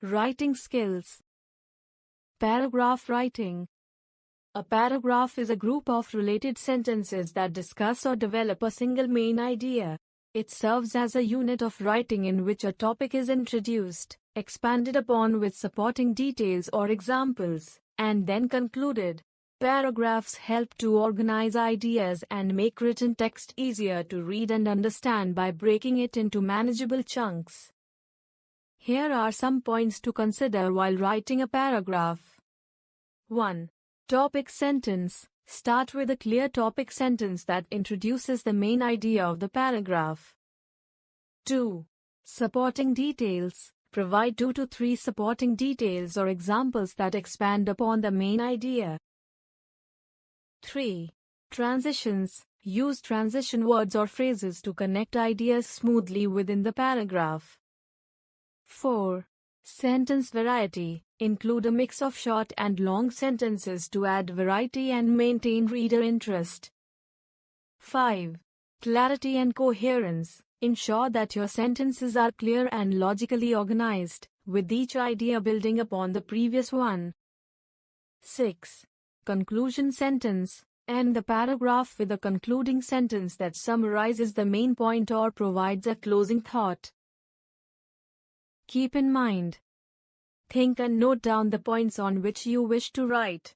Writing skills. Paragraph writing. A paragraph is a group of related sentences that discuss or develop a single main idea. It serves as a unit of writing in which a topic is introduced, expanded upon with supporting details or examples, and then concluded. Paragraphs help to organize ideas and make written text easier to read and understand by breaking it into manageable chunks. Here are some points to consider while writing a paragraph. 1. Topic sentence. Start with a clear topic sentence that introduces the main idea of the paragraph. 2. Supporting details. Provide 2 to 3 supporting details or examples that expand upon the main idea. 3. Transitions. Use transition words or phrases to connect ideas smoothly within the paragraph. 4. Sentence variety. Include a mix of short and long sentences to add variety and maintain reader interest. 5. Clarity and coherence. Ensure that your sentences are clear and logically organized, with each idea building upon the previous one. 6. Conclusion sentence. End the paragraph with a concluding sentence that summarizes the main point or provides a closing thought. Keep in mind. Think and note down the points on which you wish to write.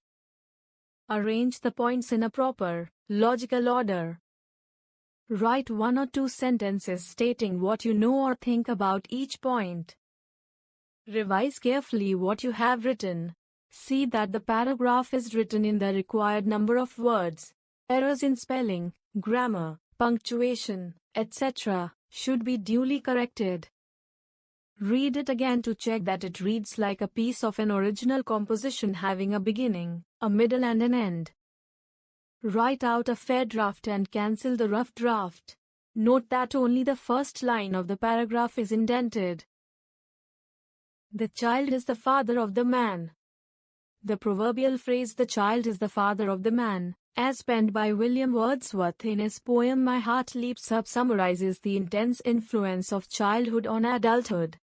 Arrange the points in a proper, logical order. Write 1 or 2 sentences stating what you know or think about each point. Revise carefully what you have written. See that the paragraph is written in the required number of words. Errors in spelling, grammar, punctuation, etc. should be duly corrected. Read it again to check that it reads like a piece of an original composition having a beginning, a middle and an end. Write out a fair draft and cancel the rough draft. Note that only the first line of the paragraph is indented. The child is the father of the man. The proverbial phrase "the child is the father of the man," as penned by William Wordsworth in his poem My Heart Leaps Up, summarizes the intense influence of childhood on adulthood.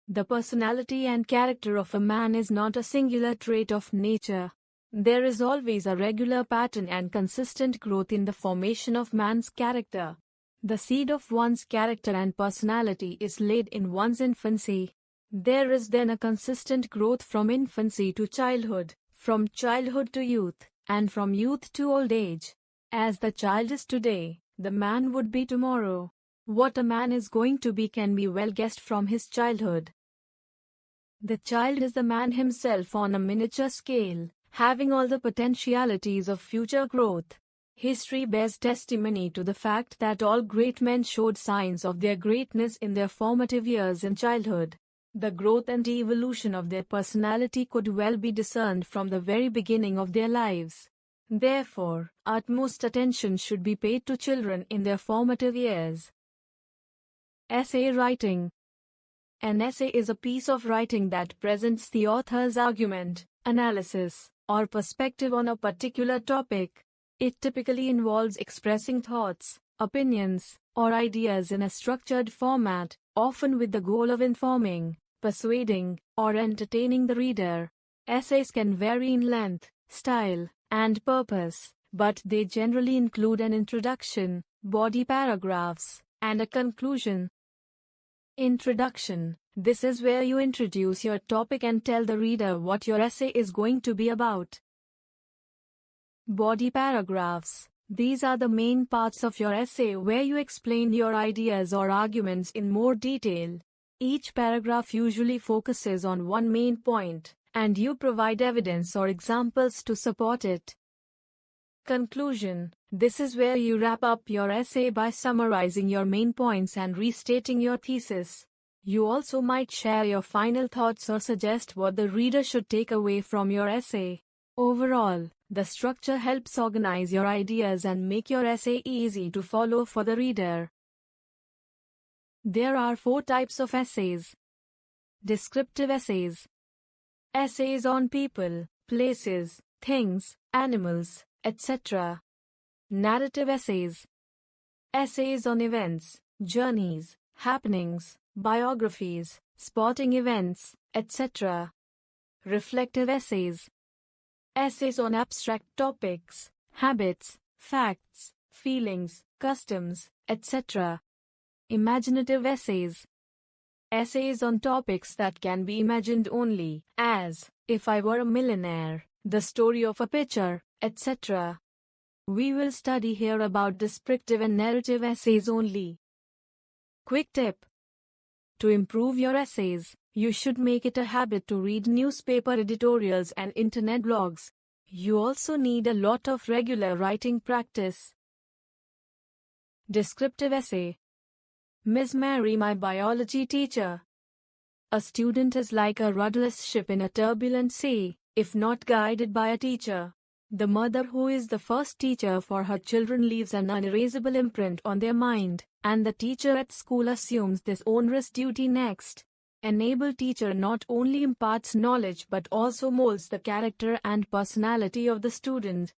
The personality and character of a man is not a singular trait of nature. There is always a regular pattern and consistent growth in the formation of man's character. The seed of one's character and personality is laid in one's infancy. There is then a consistent growth from infancy to childhood, from childhood to youth, and from youth to old age. As the child is today, the man would be tomorrow. What a man is going to be can be well guessed from his childhood. The child is the man himself on a miniature scale, having all the potentialities of future growth. History bears testimony to the fact that all great men showed signs of their greatness in their formative years in childhood. The growth and evolution of their personality could well be discerned from the very beginning of their lives. Therefore, utmost attention should be paid to children in their formative years. Essay writing. An essay is a piece of writing that presents the author's argument, analysis, or perspective on a particular topic. It typically involves expressing thoughts, opinions, or ideas in a structured format, often with the goal of informing, persuading, or entertaining the reader. Essays can vary in length, style, and purpose, but they generally include an introduction, body paragraphs, and a conclusion. Introduction. This is where you introduce your topic and tell the reader what your essay is going to be about. Body paragraphs. These are the main parts of your essay where you explain your ideas or arguments in more detail. Each paragraph usually focuses on one main point, and you provide evidence or examples to support it. Conclusion. This is where you wrap up your essay by summarizing your main points and restating your thesis. You also might share your final thoughts or suggest what the reader should take away from your essay. Overall, the structure helps organize your ideas and make your essay easy to follow for the reader. There are 4 types of essays. Descriptive essays. Essays on people, places, things, animals, etc. Narrative essays. Essays on events, journeys, happenings, biographies, spotting events, etc. Reflective essays. Essays on abstract topics, habits, facts, feelings, customs, etc. Imaginative essays. Essays on topics that can be imagined only, as, if I were a millionaire, the story of a pitcher, etc. We will study here about descriptive and narrative essays only. Quick tip. To improve your essays, you should make it a habit to read newspaper editorials and internet blogs. You also need a lot of regular writing practice. Descriptive essay. Miss Mary, my biology teacher. A student is like a rudderless ship in a turbulent sea, if not guided by a teacher. The mother who is the first teacher for her children leaves an unerasable imprint on their mind, and the teacher at school assumes this onerous duty next. An able teacher not only imparts knowledge but also molds the character and personality of the student.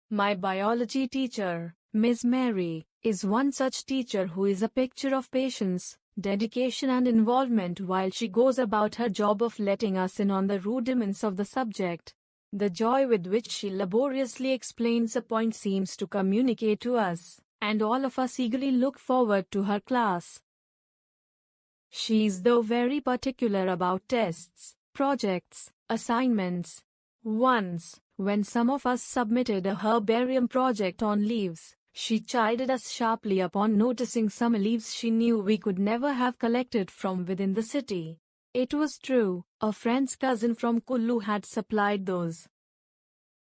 My biology teacher, Miss Mary, is one such teacher who is a picture of patience, dedication and involvement while she goes about her job of letting us in on the rudiments of the subject. The joy with which she laboriously explains a point seems to communicate to us, and all of us eagerly look forward to her class. She is though very particular about tests, projects, assignments. Once, when some of us submitted a herbarium project on leaves, she chided us sharply upon noticing some leaves she knew we could never have collected from within the city. It was true, a friend's cousin from Kullu had supplied those.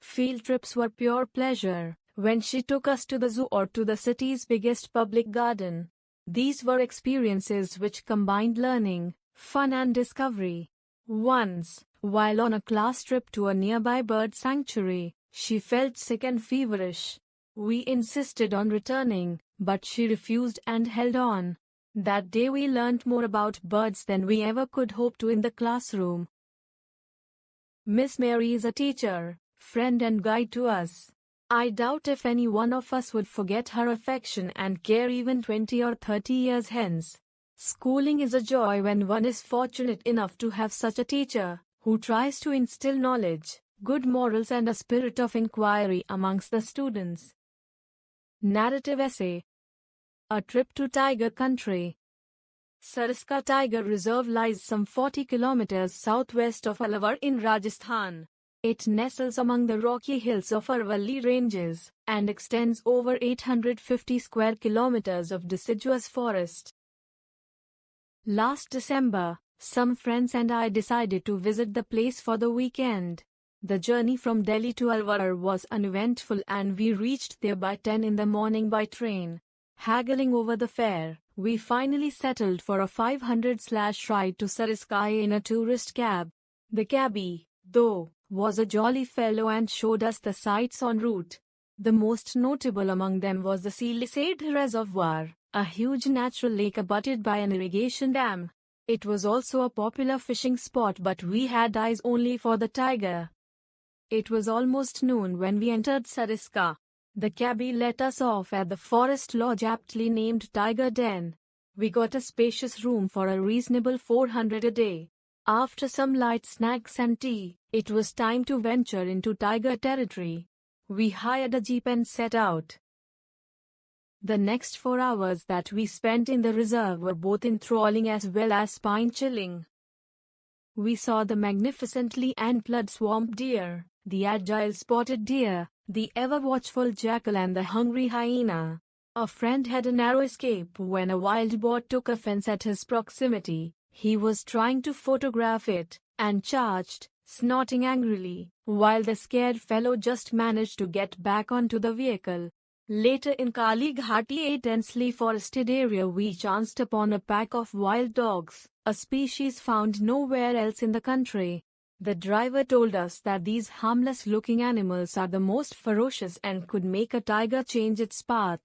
Field trips were pure pleasure, when she took us to the zoo or to the city's biggest public garden. These were experiences which combined learning, fun and discovery. Once, while on a class trip to a nearby bird sanctuary, she felt sick and feverish. We insisted on returning, but she refused and held on. That day we learnt more about birds than we ever could hope to in the classroom. Miss Mary is a teacher, friend and guide to us. I doubt if any one of us would forget her affection and care even 20 or 30 years hence. Schooling is a joy when one is fortunate enough to have such a teacher, who tries to instill knowledge, good morals and a spirit of inquiry amongst the students. Narrative essay. A trip to tiger country. Sariska Tiger Reserve lies some 40 kilometers southwest of Alwar in Rajasthan. It nestles among the rocky hills of Aravalli Ranges, and extends over 850 square kilometers of deciduous forest. Last December, some friends and I decided to visit the place for the weekend. The journey from Delhi to Alwar was uneventful and we reached there by 10 in the morning by train. Haggling over the fare, we finally settled for a 500/ride to Sariska in a tourist cab. The cabbie, though, was a jolly fellow and showed us the sights en route. The most notable among them was the Silisade Reservoir, a huge natural lake abutted by an irrigation dam. It was also a popular fishing spot, but we had eyes only for the tiger. It was almost noon when we entered Sariska. The cabbie let us off at the forest lodge aptly named Tiger Den. We got a spacious room for a reasonable 400 a day. After some light snacks and tea, it was time to venture into tiger territory. We hired a jeep and set out. The next 4 hours that we spent in the reserve were both enthralling as well as spine-chilling. We saw the magnificently antlered swamp deer, the agile spotted deer, the ever-watchful jackal and the hungry hyena. A friend had a narrow escape when a wild boar took offense at his proximity. He was trying to photograph it, and charged, snorting angrily, while the scared fellow just managed to get back onto the vehicle. Later in Kali Ghati, a densely forested area, we chanced upon a pack of wild dogs, a species found nowhere else in the country. The driver told us that these harmless-looking animals are the most ferocious and could make a tiger change its path.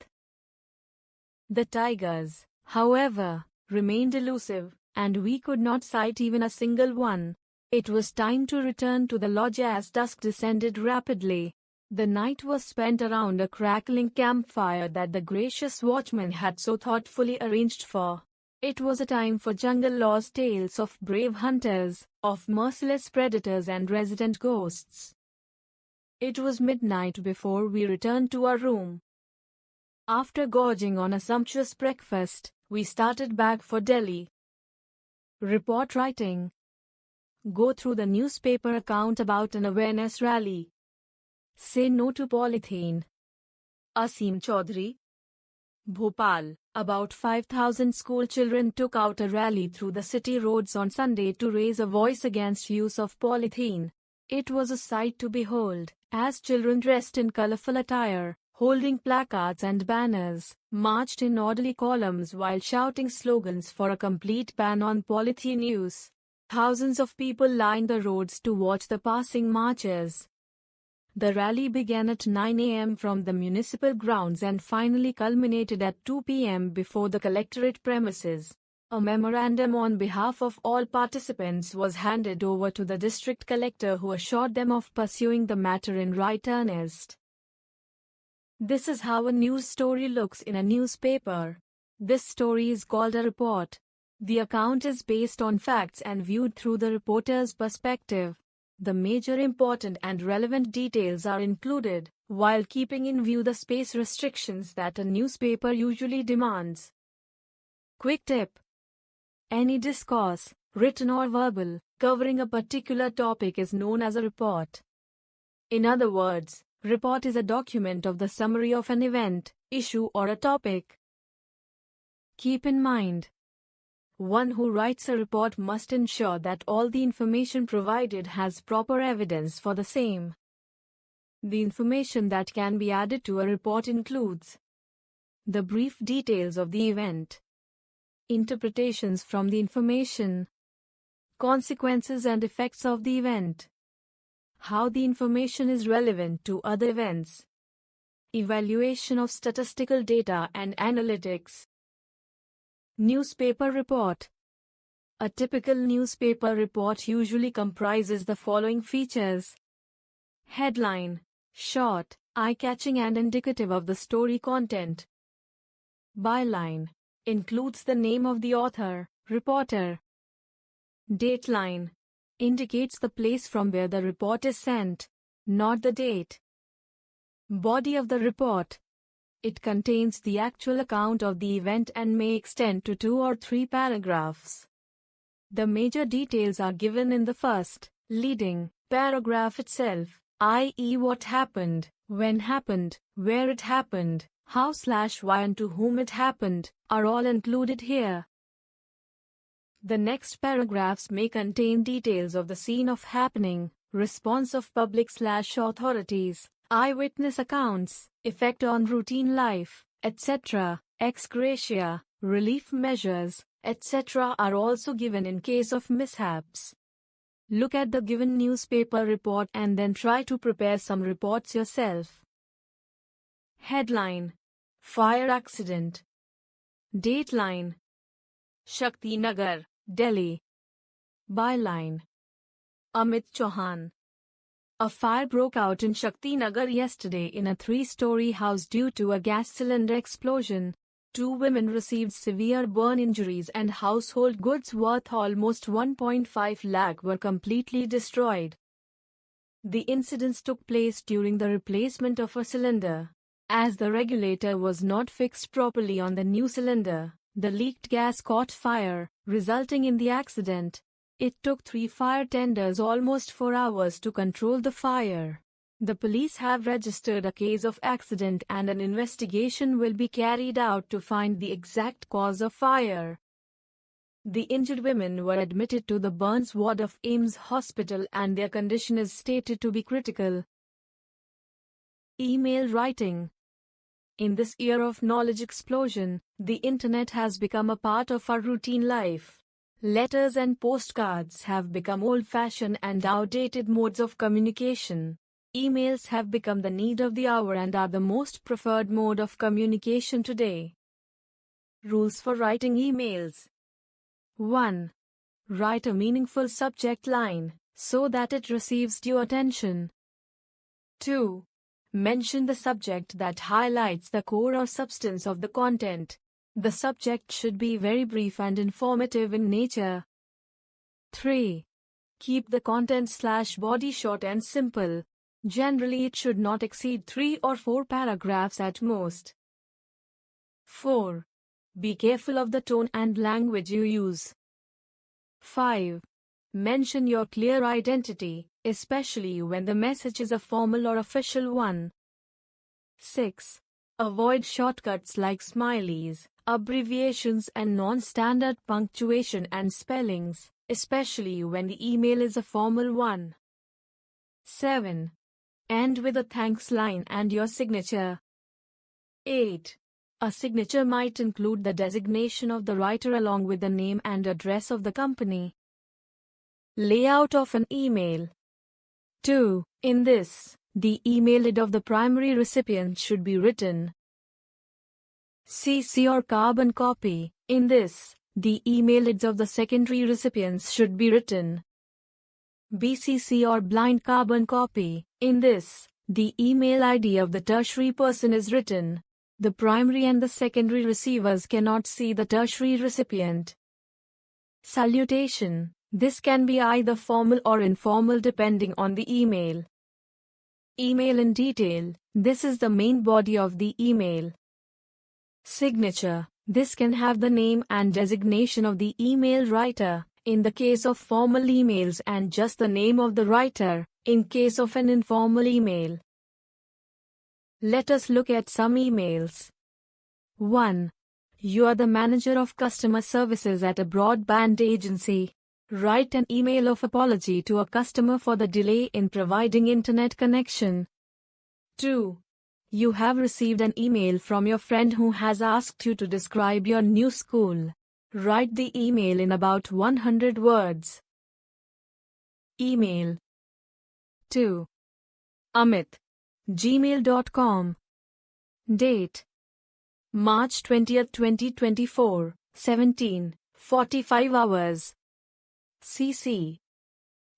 The tigers, however, remained elusive, and we could not sight even a single one. It was time to return to the lodge as dusk descended rapidly. The night was spent around a crackling campfire that the gracious watchman had so thoughtfully arranged for. It was a time for jungle lost tales of brave hunters, of merciless predators and resident ghosts. It was midnight before we returned to our room. After gorging on a sumptuous breakfast, we started back for Delhi. Report writing. Go through the newspaper account about an awareness rally. Say no to polythene. Asim Chaudhary. Bhopal. About 5,000 school children took out a rally through the city roads on Sunday to raise a voice against use of polythene. It was a sight to behold, as children dressed in colorful attire, holding placards and banners, marched in orderly columns while shouting slogans for a complete ban on polythene use. Thousands of people lined the roads to watch the passing marchers. The rally began at 9 a.m. from the municipal grounds and finally culminated at 2 p.m. before the collectorate premises. A memorandum on behalf of all participants was handed over to the district collector, who assured them of pursuing the matter in right earnest. This is how a news story looks in a newspaper. This story is called a report. The account is based on facts and viewed through the reporter's perspective. The major important and relevant details are included, while keeping in view the space restrictions that a newspaper usually demands. Quick tip. Any discourse, written or verbal, covering a particular topic is known as a report. In other words, report is a document of the summary of an event, issue or a topic. Keep in mind, one who writes a report must ensure that all the information provided has proper evidence for the same. The information that can be added to a report includes the brief details of the event, interpretations from the information, consequences and effects of the event, how the information is relevant to other events, evaluation of statistical data and analytics. Newspaper report. A typical newspaper report usually comprises the following features. Headline. Short, eye-catching and indicative of the story content. Byline. Includes the name of the author, reporter. Dateline. Indicates the place from where the report is sent, not the date. Body of the report. It contains the actual account of the event and may extend to 2 or 3 paragraphs. The major details are given in the first, leading, paragraph itself, i.e. what happened, when happened, where it happened, how/why and to whom it happened, are all included here. The next paragraphs may contain details of the scene of happening, response of public/authorities, eyewitness accounts, effect on routine life, etc., ex gratia, relief measures, etc. are also given in case of mishaps. Look at the given newspaper report and then try to prepare some reports yourself. Headline. Fire accident. Dateline. Shakti Nagar, Delhi. Byline. Amit Chauhan. A fire broke out in Shakti Nagar yesterday in a 3-story house due to a gas cylinder explosion. 2 women received severe burn injuries and household goods worth almost 1.5 lakh were completely destroyed. The incidents took place during the replacement of a cylinder. As the regulator was not fixed properly on the new cylinder, the leaked gas caught fire, resulting in the accident. It took 3 fire tenders almost 4 hours to control the fire. The police have registered a case of accident and an investigation will be carried out to find the exact cause of fire. The injured women were admitted to the burns ward of AIIMS Hospital and their condition is stated to be critical. Email writing. In this era of knowledge explosion, the internet has become a part of our routine life. Letters and postcards have become old-fashioned and outdated modes of communication. Emails have become the need of the hour and are the most preferred mode of communication today. Rules for writing emails. 1. Write a meaningful subject line, so that it receives due attention. 2. Mention the subject that highlights the core or substance of the content. The subject should be very brief and informative in nature. 3. Keep the content/body short and simple. Generally, it should not exceed 3 or 4 paragraphs at most. 4. Be careful of the tone and language you use. 5. Mention your clear identity, especially when the message is a formal or official one. 6. Avoid shortcuts like smileys, abbreviations and non-standard punctuation and spellings, especially when the email is a formal one. 7. End with a thanks line and your signature. 8. A signature might include the designation of the writer along with the name and address of the company. Layout of an email. 2. In this, the email ID of the primary recipient should be written. CC or carbon copy. In this, the email IDs of the secondary recipients should be written. BCC or blind carbon copy. In this, the email ID of the tertiary person is written. The primary and the secondary receivers cannot see the tertiary recipient. Salutation. This can be either formal or informal depending on the email. Email in detail. This is the main body of the email. Signature. This can have the name and designation of the email writer, in the case of formal emails, and just the name of the writer, in case of an informal email. Let us look at some emails. 1. You are the manager of customer services at a broadband agency. Write an email of apology to a customer for the delay in providing internet connection. 2. You have received an email from your friend who has asked you to describe your new school. Write the email in about 100 words. Email. 2. Amit. gmail.com. Date. March 20th, 2024, 17:45 hours. CC.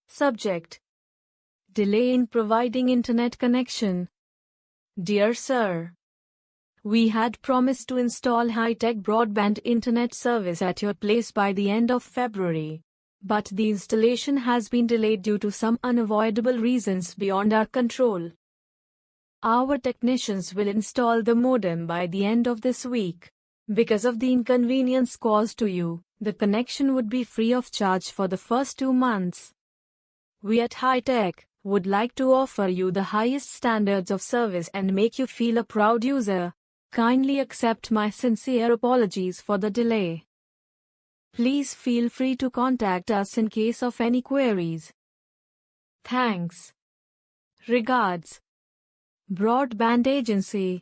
Subject. Delay in providing internet connection. Dear Sir, we had promised to install high-tech broadband internet service at your place by the end of February, but the installation has been delayed due to some unavoidable reasons beyond our control. Our technicians will install the modem by the end of this week. Because of the inconvenience caused to you, the connection would be free of charge for the first 2 months. We at High Tech would like to offer you the highest standards of service and make you feel a proud user. Kindly accept my sincere apologies for the delay. Please feel free to contact us in case of any queries. Thanks. Regards. Broadband Agency.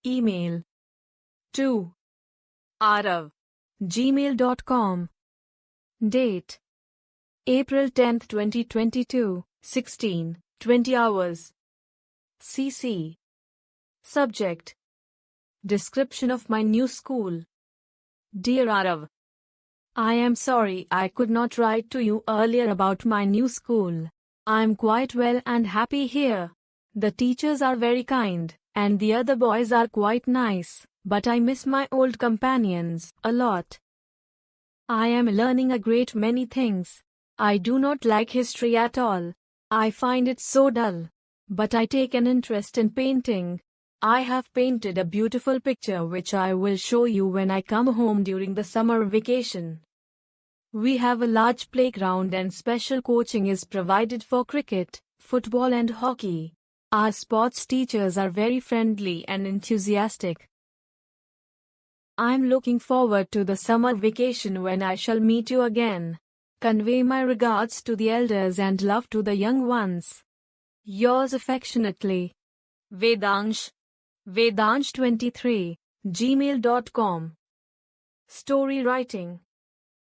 Email. 2. Arav. gmail.com. Date. April 10th, 2022, 16:20 hours. CC. Subject. Description of my new school. Dear Arav, I am sorry I could not write to you earlier about my new school. I am quite well and happy here. The teachers are very kind, and the other boys are quite nice, but I miss my old companions a lot. I am learning a great many things. I do not like history at all. I find it so dull. But I take an interest in painting. I have painted a beautiful picture which I will show you when I come home during the summer vacation. We have a large playground and special coaching is provided for cricket, football and hockey. Our sports teachers are very friendly and enthusiastic. I'm looking forward to the summer vacation when I shall meet you again. Convey my regards to the elders and love to the young ones. Yours affectionately, Vedansh. Vedansh23, gmail.com. Story writing.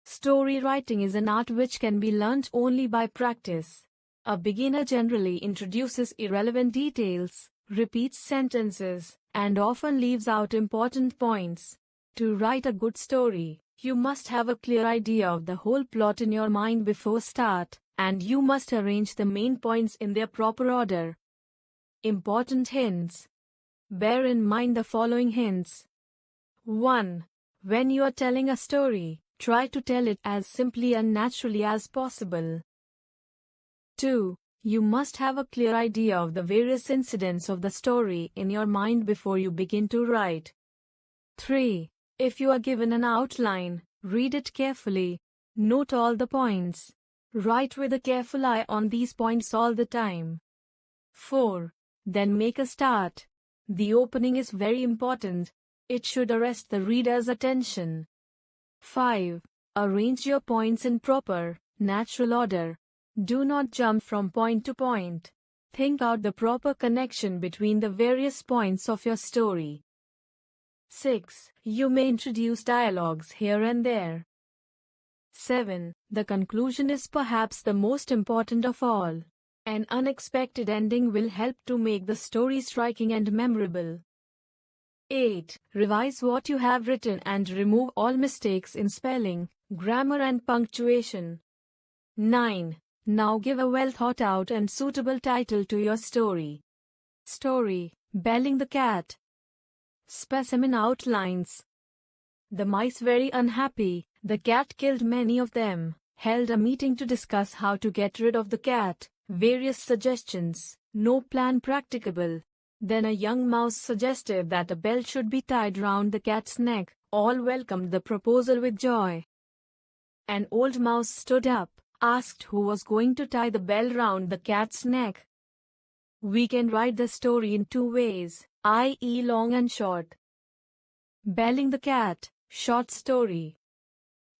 Story writing is an art which can be learnt only by practice. A beginner generally introduces irrelevant details, repeats sentences, and often leaves out important points. To write a good story, you must have a clear idea of the whole plot in your mind before start, and you must arrange the main points in their proper order. Important hints. Bear in mind the following hints. 1. When you are telling a story, try to tell it as simply and naturally as possible. 2. You must have a clear idea of the various incidents of the story in your mind before you begin to write. 3. If you are given an outline, read it carefully. Note all the points. Write with a careful eye on these points all the time. 4. Then make a start. The opening is very important. It should arrest the reader's attention. 5. Arrange your points in proper, natural order. Do not jump from point to point. Think out the proper connection between the various points of your story. 6. You may introduce dialogues here and there. 7. The conclusion is perhaps the most important of all. An unexpected ending will help to make the story striking and memorable. 8. Revise what you have written and remove all mistakes in spelling, grammar and punctuation. 9. Now give a well thought out and suitable title to your story. Story: Belling the Cat. Specimen outlines. The mice very unhappy, the cat killed many of them, held a meeting to discuss how to get rid of the cat, various suggestions, no plan practicable. Then a young mouse suggested that a bell should be tied round the cat's neck. All welcomed the proposal with joy. An old mouse stood up, asked who was going to tie the bell round the cat's neck. We can write the story in two ways, i.e. long and short. Belling the Cat, short story.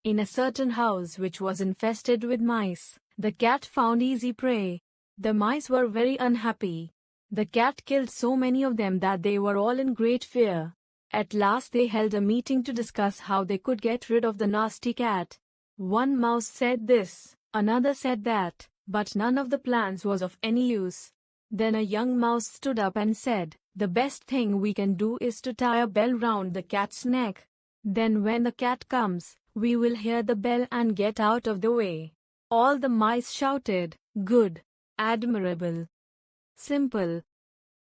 In a certain house which was infested with mice, the cat found easy prey. The mice were very unhappy. The cat killed so many of them that they were all in great fear. At last they held a meeting to discuss how they could get rid of the nasty cat. One mouse said this, another said that, but none of the plans was of any use. Then a young mouse stood up and said, "The best thing we can do is to tie a bell round the cat's neck. Then when the cat comes, we will hear the bell and get out of the way." All the mice shouted, "Good, admirable, simple,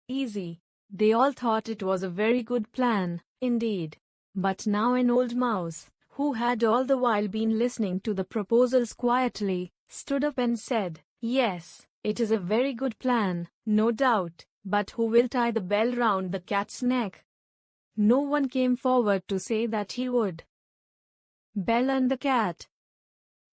easy." They all thought it was a very good plan, indeed. But now an old mouse, who had all the while been listening to the proposals quietly, stood up and said, "Yes, it is a very good plan, no doubt, but who will tie the bell round the cat's neck?" No one came forward to say that he would. Bell and the Cat.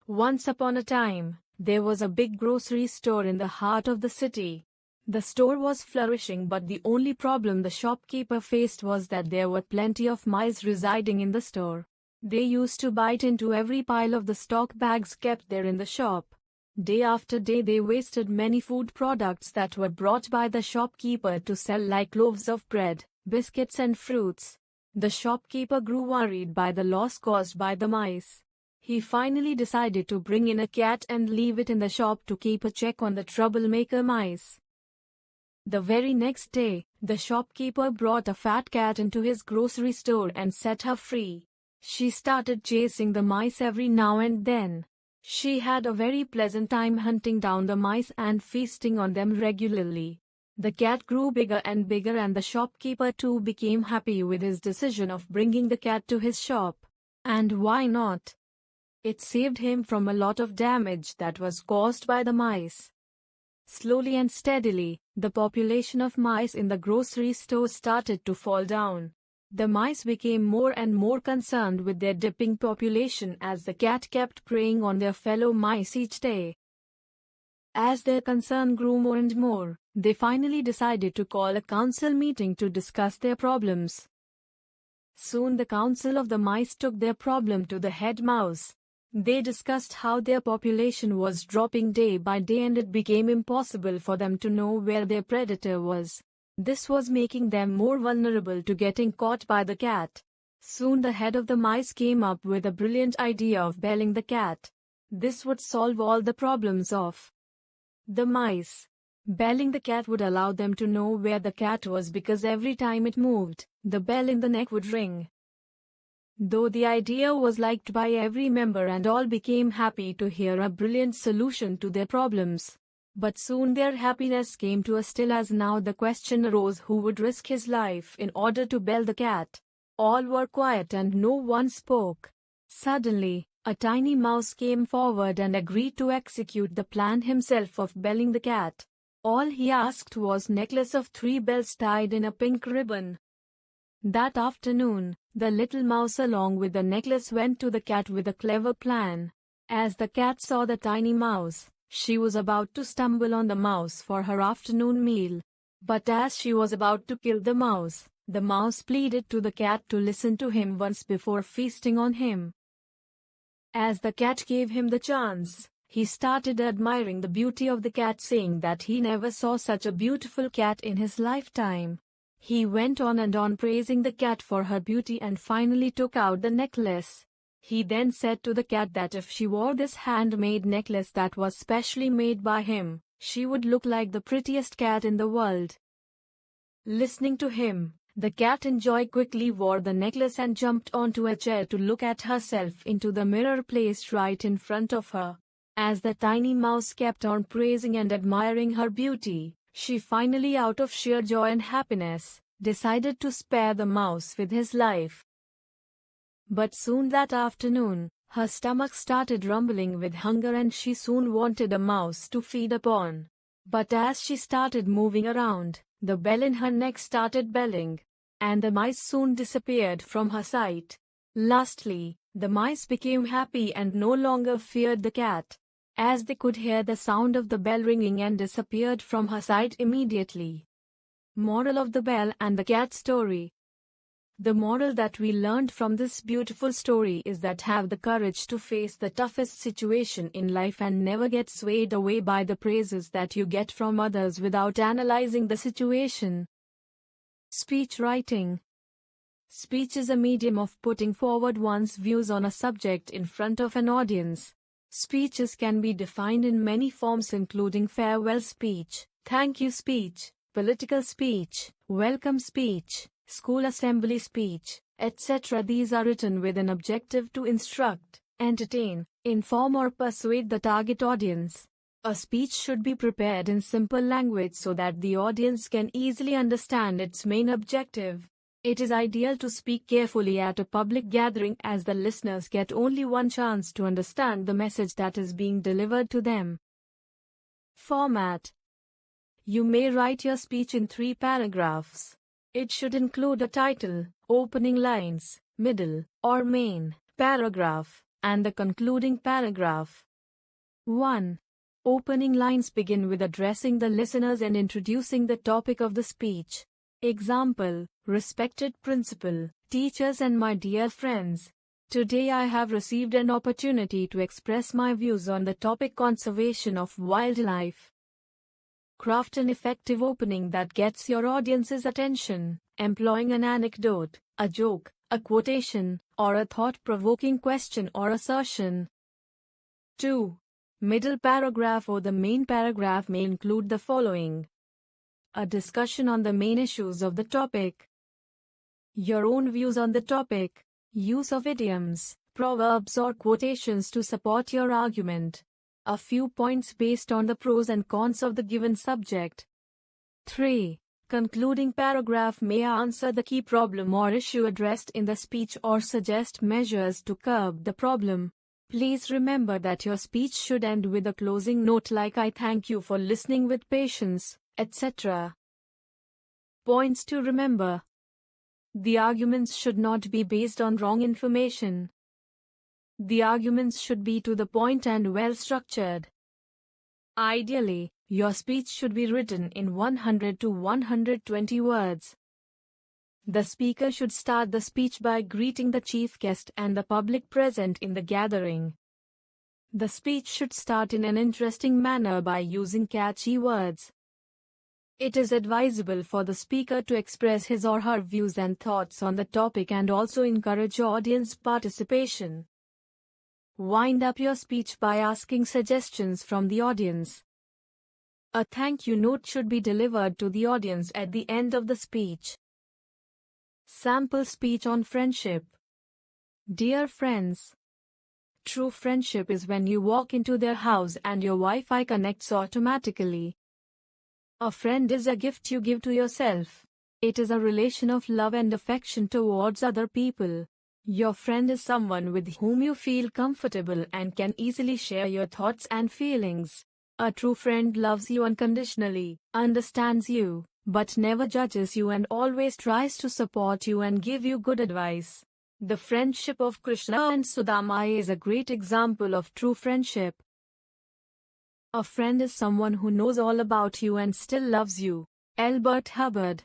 Once upon a time, there was a big grocery store in the heart of the city. The store was flourishing, but the only problem the shopkeeper faced was that there were plenty of mice residing in the store. They used to bite into every pile of the stock bags kept there in the shop. Day after day they wasted many food products that were brought by the shopkeeper to sell, like loaves of bread, biscuits and fruits. The shopkeeper grew worried by the loss caused by the mice. He finally decided to bring in a cat and leave it in the shop to keep a check on the troublemaker mice. The very next day, the shopkeeper brought a fat cat into his grocery store and set her free. She started chasing the mice every now and then. She had a very pleasant time hunting down the mice and feasting on them regularly. The cat grew bigger and bigger, and the shopkeeper too became happy with his decision of bringing the cat to his shop. And why not? It saved him from a lot of damage that was caused by the mice. Slowly and steadily, the population of mice in the grocery store started to fall down. The mice became more and more concerned with their dipping population as the cat kept preying on their fellow mice each day. As their concern grew more and more, they finally decided to call a council meeting to discuss their problems. Soon the council of the mice took their problem to the head mouse. They discussed how their population was dropping day by day and it became impossible for them to know where their predator was. This was making them more vulnerable to getting caught by the cat. Soon the head of the mice came up with a brilliant idea of belling the cat. This would solve all the problems of the mice. Belling the cat would allow them to know where the cat was, because every time it moved, the bell in the neck would ring. Though the idea was liked by every member and all became happy to hear a brilliant solution to their problems, but soon their happiness came to a still, as now the question arose who would risk his life in order to bell the cat. All were quiet and no one spoke. Suddenly, a tiny mouse came forward and agreed to execute the plan himself of belling the cat. All he asked was a necklace of 3 bells tied in a pink ribbon. That afternoon, the little mouse along with the necklace went to the cat with a clever plan. As the cat saw the tiny mouse, she was about to stumble on the mouse for her afternoon meal. But as she was about to kill the mouse pleaded to the cat to listen to him once before feasting on him. As the cat gave him the chance, he started admiring the beauty of the cat, saying that he never saw such a beautiful cat in his lifetime. He went on and on praising the cat for her beauty and finally took out the necklace. He then said to the cat that if she wore this handmade necklace that was specially made by him, she would look like the prettiest cat in the world. Listening to him, the cat quickly wore the necklace and jumped onto a chair to look at herself into the mirror placed right in front of her. As the tiny mouse kept on praising and admiring her beauty, she finally, out of sheer joy and happiness, decided to spare the mouse with his life. But soon that afternoon, her stomach started rumbling with hunger and she soon wanted a mouse to feed upon. But as she started moving around, the bell in her neck started belling, and the mice soon disappeared from her sight. Lastly, the mice became happy and no longer feared the cat, as they could hear the sound of the bell ringing and disappeared from her sight immediately. Moral of the Bell and the Cat Story. The moral that we learned from this beautiful story is that have the courage to face the toughest situation in life and never get swayed away by the praises that you get from others without analyzing the situation. Speech writing. Speech is a medium of putting forward one's views on a subject in front of an audience. Speeches can be defined in many forms including farewell speech, thank you speech, political speech, welcome speech, school assembly speech, etc. These are written with an objective to instruct, entertain, inform or persuade the target audience. A speech should be prepared in simple language so that the audience can easily understand its main objective. It is ideal to speak carefully at a public gathering as the listeners get only one chance to understand the message that is being delivered to them. Format. You may write your speech in 3 paragraphs. It should include a title, opening lines, middle or main paragraph, and the concluding paragraph. 1. Opening lines begin with addressing the listeners and introducing the topic of the speech. Example, respected principal, teachers and my dear friends. Today I have received an opportunity to express my views on the topic conservation of wildlife. Craft an effective opening that gets your audience's attention, employing an anecdote, a joke, a quotation, or a thought-provoking question or assertion. 2. Middle paragraph or the main paragraph may include the following. A discussion on the main issues of the topic. Your own views on the topic. Use of idioms, proverbs or quotations to support your argument. A few points based on the pros and cons of the given subject. 3. Concluding paragraph may answer the key problem or issue addressed in the speech or suggest measures to curb the problem. Please remember that your speech should end with a closing note like I thank you for listening with patience, etc. Points to remember. The arguments should not be based on wrong information. The arguments should be to the point and well structured. Ideally, your speech should be written in 100 to 120 words. The speaker should start the speech by greeting the chief guest and the public present in the gathering. The speech should start in an interesting manner by using catchy words. It is advisable for the speaker to express his or her views and thoughts on the topic and also encourage audience participation. Wind up your speech by asking suggestions from the audience. A thank you note should be delivered to the audience at the end of the speech. Sample speech on friendship. Dear friends. True friendship is when you walk into their house and your Wi-Fi connects automatically. A friend is a gift you give to yourself. It is a relation of love and affection towards other people. Your friend is someone with whom you feel comfortable and can easily share your thoughts and feelings. A true friend loves you unconditionally, understands you, but never judges you and always tries to support you and give you good advice. The friendship of Krishna and Sudama is a great example of true friendship. A friend is someone who knows all about you and still loves you. Albert Hubbard.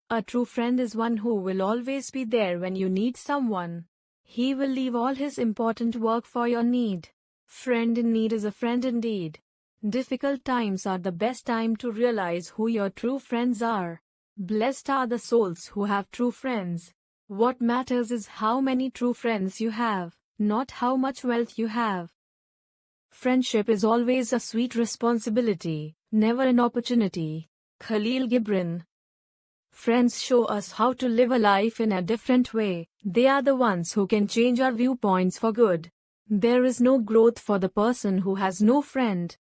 A true friend is one who will always be there when you need someone. He will leave all his important work for your need. Friend in need is a friend indeed. Difficult times are the best time to realize who your true friends are. Blessed are the souls who have true friends. What matters is how many true friends you have, not how much wealth you have. Friendship is always a sweet responsibility, never an opportunity. Khalil Gibran. Friends show us how to live a life in a different way. They are the ones who can change our viewpoints for good. There is no growth for the person who has no friend.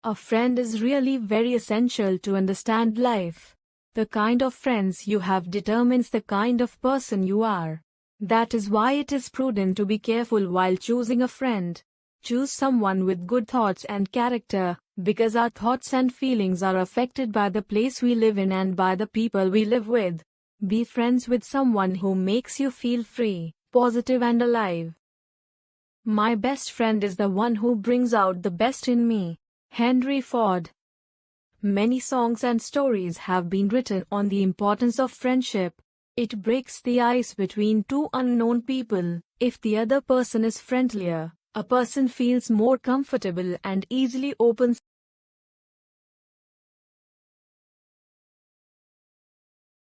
A friend is really very essential to understand life. The kind of friends you have determines the kind of person you are. That is why it is prudent to be careful while choosing a friend. Choose someone with good thoughts and character, because our thoughts and feelings are affected by the place we live in and by the people we live with. Be friends with someone who makes you feel free, positive and alive. My best friend is the one who brings out the best in me. Henry Ford. Many songs and stories have been written on the importance of friendship. It breaks the ice between two unknown people. If the other person is friendlier, a person feels more comfortable and easily opens